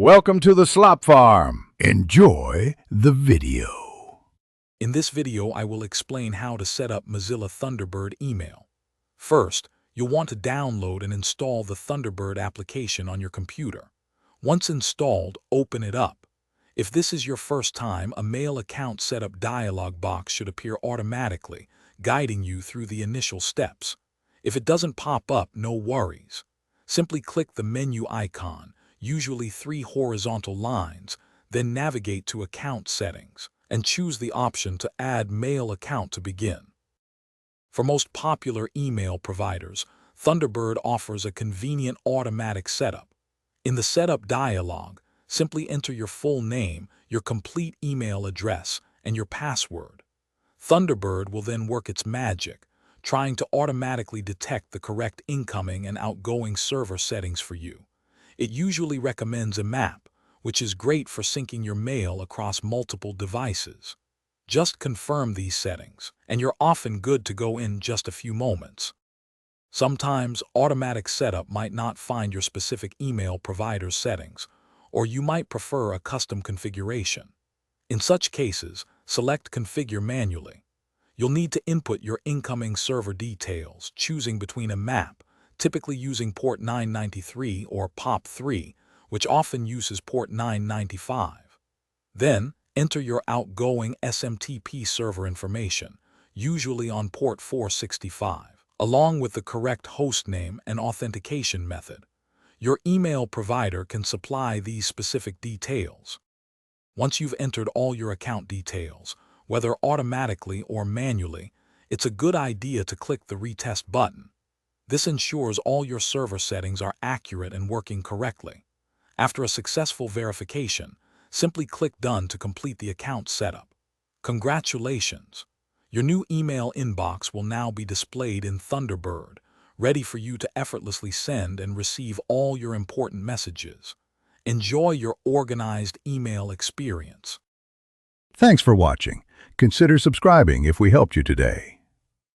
Welcome to the Slop Farm. Enjoy the video. In this video, I will explain how to set up Mozilla Thunderbird email. First, you'll want to download and install the Thunderbird application on your computer. Once installed, open it up. If this is your first time, a mail account setup dialog box should appear automatically, guiding you through the initial steps. If it doesn't pop up, no worries. Simply click the menu icon, usually 3 horizontal lines, then navigate to Account Settings and choose the option to add Mail Account to begin. For most popular email providers, Thunderbird offers a convenient automatic setup. In the Setup dialog, simply enter your full name, your complete email address, and your password. Thunderbird will then work its magic, trying to automatically detect the correct incoming and outgoing server settings for you. It usually recommends a map, which is great for syncing your mail across multiple devices. Just confirm these settings, and you're often good to go in just a few moments. Sometimes, automatic setup might not find your specific email provider's settings, or you might prefer a custom configuration. In such cases, select Configure manually. You'll need to input your incoming server details, choosing between a map, typically using port 993 or POP3, which often uses port 995. Then, enter your outgoing SMTP server information, usually on port 465, along with the correct hostname and authentication method. Your email provider can supply these specific details. Once you've entered all your account details, whether automatically or manually, it's a good idea to click the Retest button. This ensures all your server settings are accurate and working correctly. After a successful verification, simply click Done to complete the account setup. Congratulations! Your new email inbox will now be displayed in Thunderbird, ready for you to effortlessly send and receive all your important messages. Enjoy your organized email experience. Thanks for watching. Consider subscribing if we helped you today.